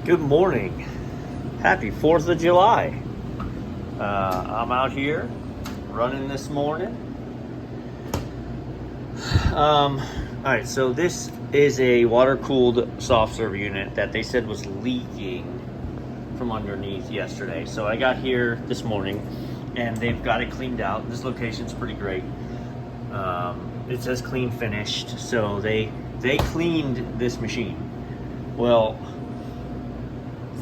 Good morning. Happy 4th of July. I'm out here running this morning. Alright, so this is a water-cooled soft serve unit that they said was leaking from underneath yesterday. So I got here this morning and they've got it cleaned out. This location's pretty great. It says clean finished, so they cleaned this machine. Well,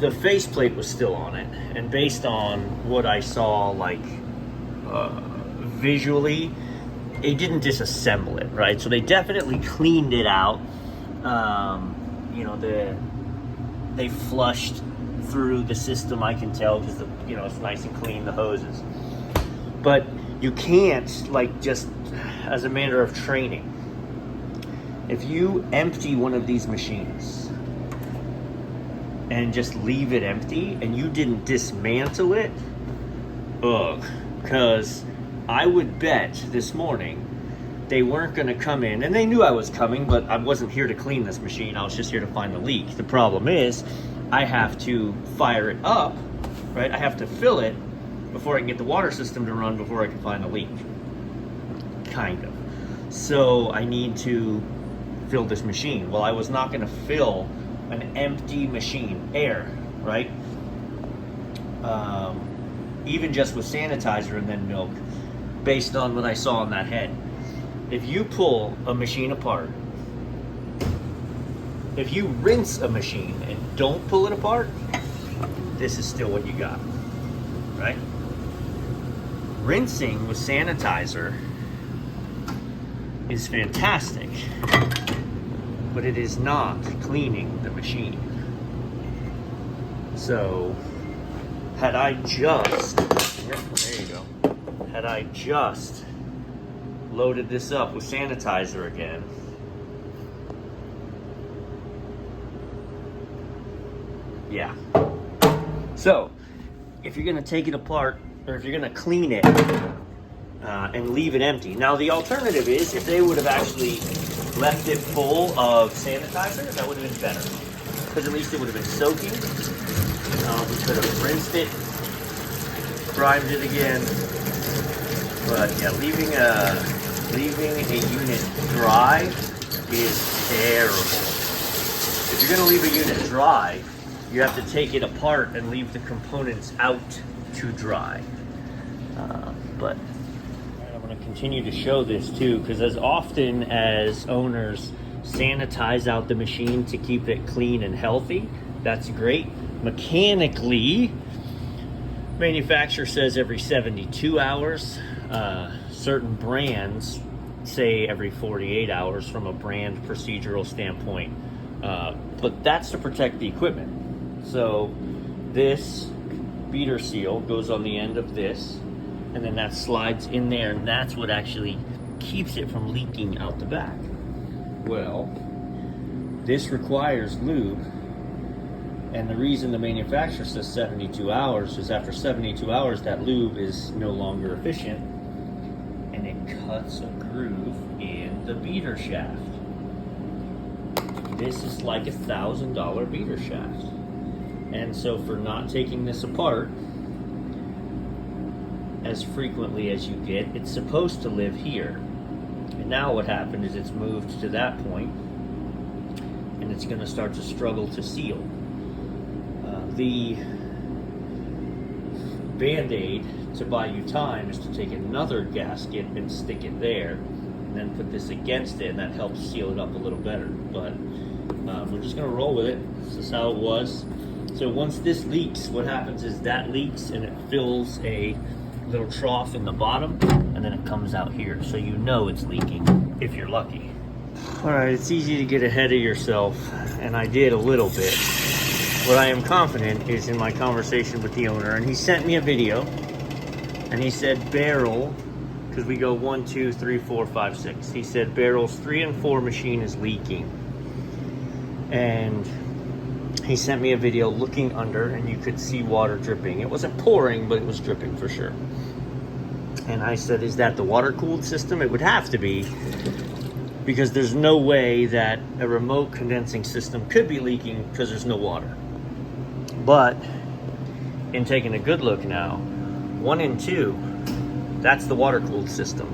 the faceplate was still on it, and based on what I saw, visually, it didn't disassemble it, right? So they definitely cleaned it out. They flushed through the system, I can tell, because it's nice and clean, the hoses. But you can't, just as a matter of training, if you empty one of these machines and just leave it empty and you didn't dismantle it, because I would bet this morning they weren't going to come in, and they knew I was coming, but I wasn't here to clean this machine. I was just here to find the leak. The problem is I have to fire it up, right? I have to fill it before I can get the water system to run before I can find the leak. Kind of. So I need to fill this machine. Well, I was not going to fill an empty machine, air, right? Even just with sanitizer and then milk, based on what I saw on that head. If you pull a machine apart, if you rinse a machine and don't pull it apart, this is still what you got, right? Rinsing with sanitizer is fantastic, but it is not cleaning the machine. So, had I just loaded this up with sanitizer again, yeah. So, if you're gonna take it apart, or if you're gonna clean it and leave it empty. Now, the alternative is if they would have actually left it full of sanitizer, that would have been better, because at least it would have been soaking. We could have rinsed it, primed it again. But yeah, leaving a unit dry is terrible. If you're gonna leave a unit dry, you have to take it apart and leave the components out to dry. But I'm gonna continue to show this too, because as often as owners sanitize out the machine to keep it clean and healthy, that's great. Mechanically, manufacturer says every 72 hours. Certain brands say every 48 hours from a brand procedural standpoint. But that's to protect the equipment. So this beater seal goes on the end of this, and then that slides in there, and that's what actually keeps it from leaking out the back. Well, this requires lube, and the reason the manufacturer says 72 hours is after 72 hours that lube is no longer efficient, and it cuts a groove in the beater shaft. This is like $1,000 beater shaft. And so for not taking this apart as frequently as you get, it's supposed to live here. And now what happened is it's moved to that point, and it's going to start to struggle to seal. The Band-Aid to buy you time is to take another gasket and stick it there, and then put this against it, and that helps seal it up a little better. But we're just going to roll with it. This is how it was. So once this leaks, what happens is that leaks and it fills a little trough in the bottom, and then it comes out here. So you know it's leaking if you're lucky. All right, it's easy to get ahead of yourself, and I did a little bit. What I am confident is in my conversation with the owner, and he sent me a video, and he said barrel, because we go 1, 2, 3, 4, 5, 6. He said barrels 3 and 4 machine is leaking. And he sent me a video looking under, and you could see water dripping. It wasn't pouring, but it was dripping for sure. And I said, is that the water-cooled system? It would have to be, because there's no way that a remote condensing system could be leaking because there's no water. But in taking a good look now, 1 and 2, that's the water-cooled system.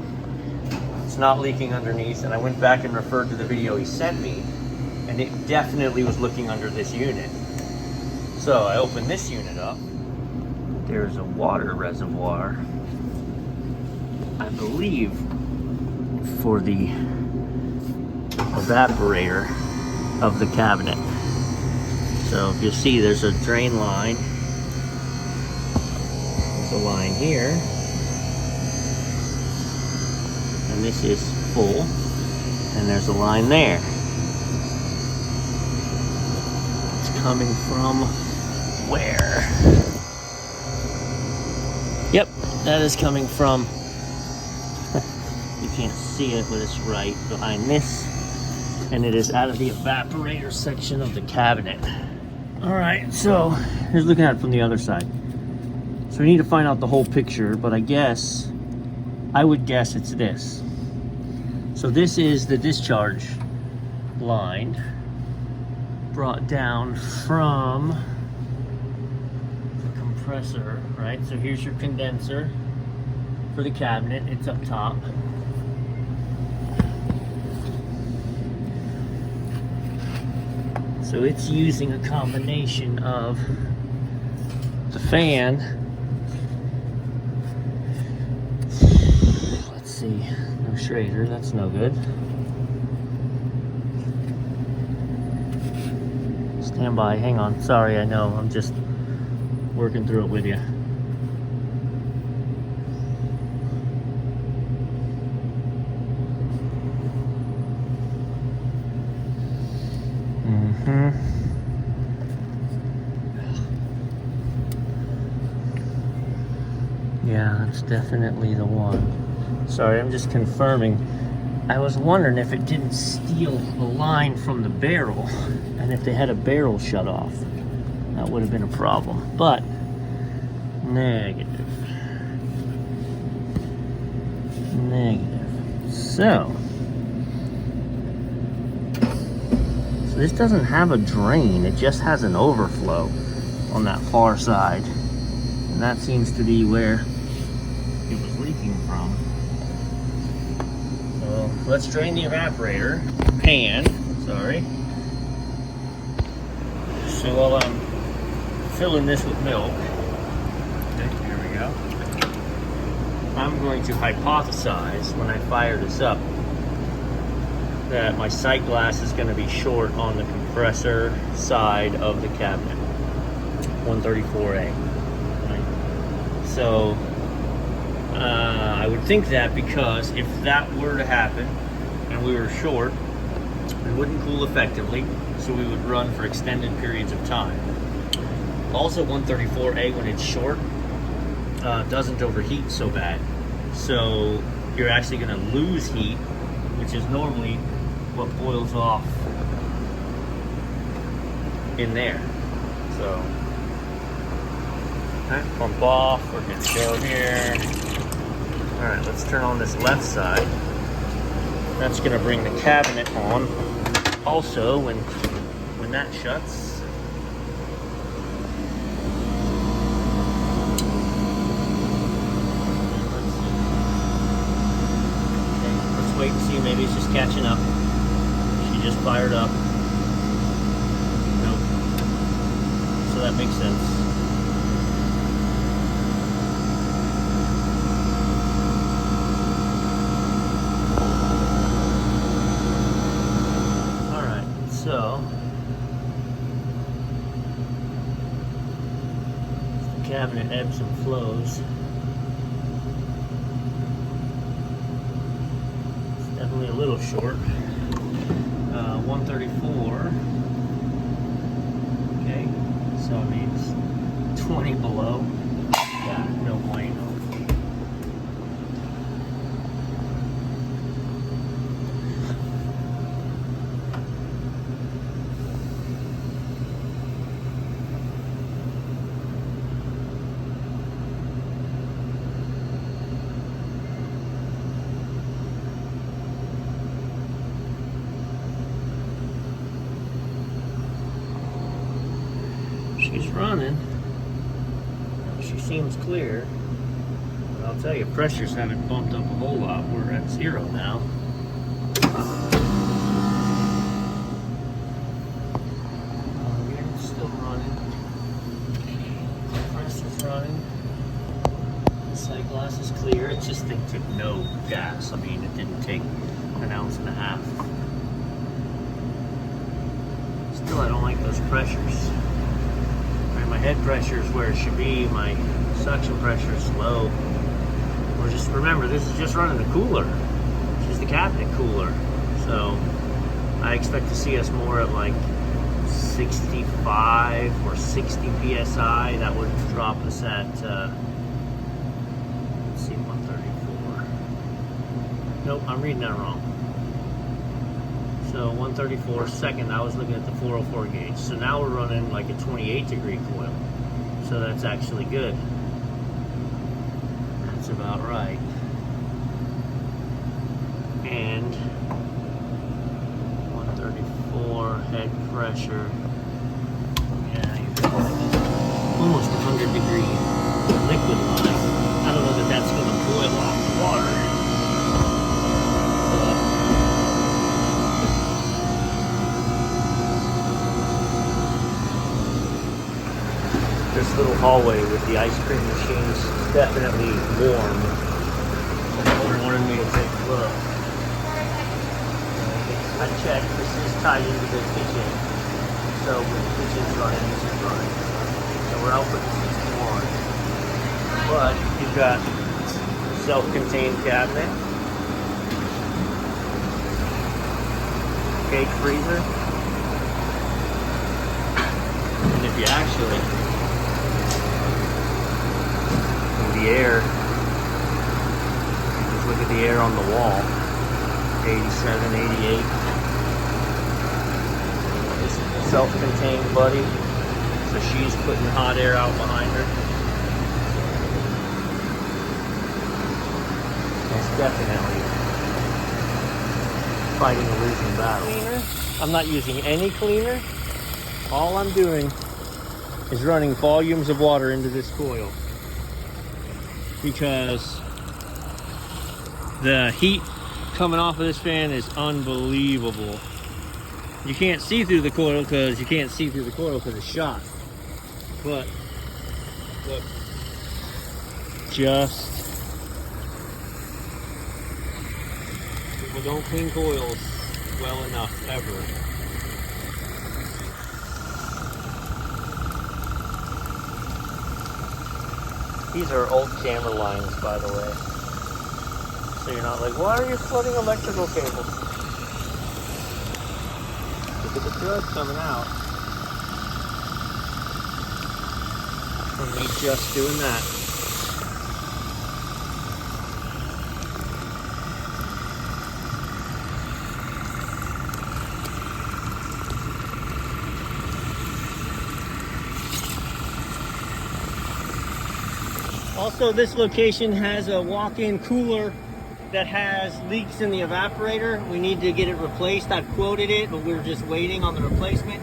It's not leaking underneath, and I went back and referred to the video he sent me, and it definitely was looking under this unit. So I opened this unit up. There's a water reservoir, I believe, for the evaporator of the cabinet. So if you see, there's a drain line. There's a line here. And this is full. And there's a line there. It's coming from where? Yep, that is coming from, you can't see it, but it's right behind this. And it is out of the evaporator section of the cabinet. All right, so here's looking at it from the other side. So we need to find out the whole picture, but I would guess it's this. So this is the discharge line brought down from the compressor, right? So here's your condenser for the cabinet. It's up top. So it's using a combination of the fan. Let's see, no Schrader, that's no good. Stand by, hang on, sorry, I know, I'm just working through it with you. Yeah, that's definitely the one. Sorry, I'm just confirming. I was wondering if it didn't steal the line from the barrel, and if they had a barrel shut off, that would have been a problem. But negative. So this doesn't have a drain, it just has an overflow on that far side. And that seems to be where it was leaking from. So let's drain the evaporator pan, sorry. So while I'm filling this with milk, okay, here we go. I'm going to hypothesize when I fire this up that my sight glass is going to be short on the compressor side of the cabinet, 134A. Right? So I would think that, because if that were to happen and we were short, it wouldn't cool effectively, so we would run for extended periods of time. Also, 134A, when it's short, doesn't overheat so bad. So you're actually going to lose heat, which is normally what boils off in there. So, okay, pump off, we're good to go here. All right, let's turn on this left side. That's gonna bring the cabinet on. Also, when that shuts, let's wait and see, maybe it's just catching up. She just fired up. Nope. So that makes sense. Alright, so the cabinet ebbs and flows. Definitely a little short. 134. Okay, so it means 20 below. Yeah, no point. she's running. She seems clear. But I'll tell you, pressures haven't bumped up a whole lot. We're at 0 now. It's still running. Pressure's running. The sight glass is clear. It just took no gas. I mean, it didn't take an ounce and a half. Still, I don't like those pressures. Right, my head pressure is where it should be. My suction pressure is low. Or just remember, this is just running the cooler. This is the cabinet cooler. So I expect to see us more at like 65 or 60 psi. That would drop us at, let's see, 134. Nope, I'm reading that wrong. So 134 second, I was looking at the 404 gauge. So now we're running like a 28 degree coil. So that's actually good. That's about right. And 134 head pressure. Yeah, you've got almost 100 degree liquid line. I don't know that that's going to boil off the water. This little hallway with the ice cream machines is definitely warm. Someone wanted me to take a look. I checked, this is tied into the kitchen. So when the kitchen's running, this is running. So we're output 61. But you've got self-contained cabinet, cake freezer, and if you actually the air, just look at the air on the wall, 87, 88. This is a self-contained buddy, so she's putting hot air out behind her. It's definitely fighting a losing battle. Cleaner. I'm not using any cleaner. All I'm doing is running volumes of water into this coil, because the heat coming off of this fan is unbelievable. You can't see through the coil because it's shot. But look, people don't clean coils well enough ever. These are old camera lines, by the way. So you're not like, why are you flooding electrical cables? Look at the thread coming out from me just doing that. Also, this location has a walk-in cooler that has leaks in the evaporator. We need to get it replaced. I've quoted it, but we're just waiting on the replacement.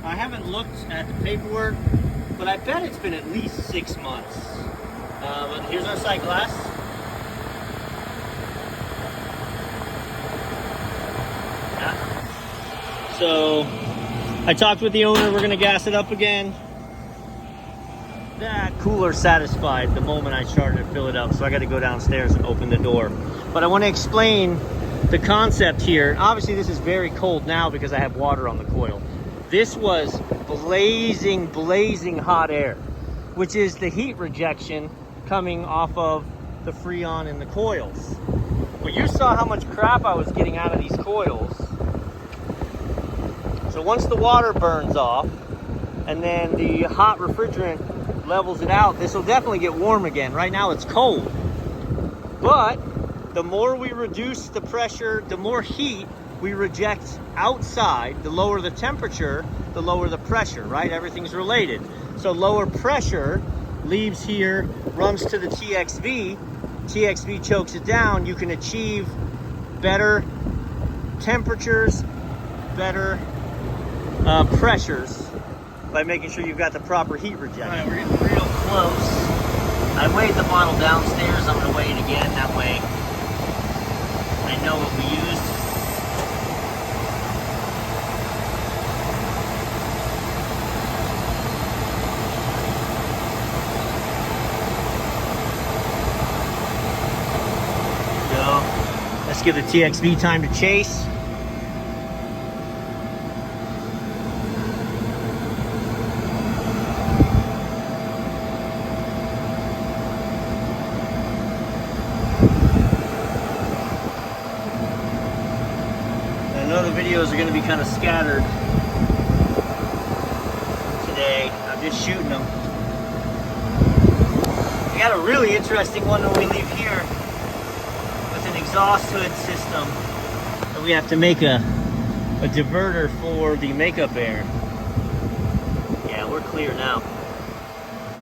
I haven't looked at the paperwork, but I bet it's been at least 6 months. But here's our sight glass. Yeah. So I talked with the owner. We're gonna gas it up again. That cooler satisfied the moment I started to fill it up, so I got to go downstairs and open the door. But I want to explain the concept here. Obviously this is very cold now because I have water on the coil. This was blazing hot air, which is the heat rejection coming off of the Freon in the coils. Well, you saw how much crap I was getting out of these coils. So once the water burns off and then the hot refrigerant levels it out, this will definitely get warm again. Right now it's cold, but the more we reduce the pressure, the more heat we reject outside. The lower the temperature, the lower the pressure, right? Everything's related. So lower pressure leaves here, runs to the TXV, TXV chokes it down. You can achieve better temperatures, better pressures by making sure you've got the proper heat rejection. All right, we're getting real close. I weighed the bottle downstairs. I'm going to weigh it again. That way I know what we used. So let's give the TXV time to chase. I know the videos are going to be kind of scattered today. I'm just shooting them. I got a really interesting one when we leave here with an exhaust hood system. And we have to make a diverter for the makeup air. Yeah, we're clear now.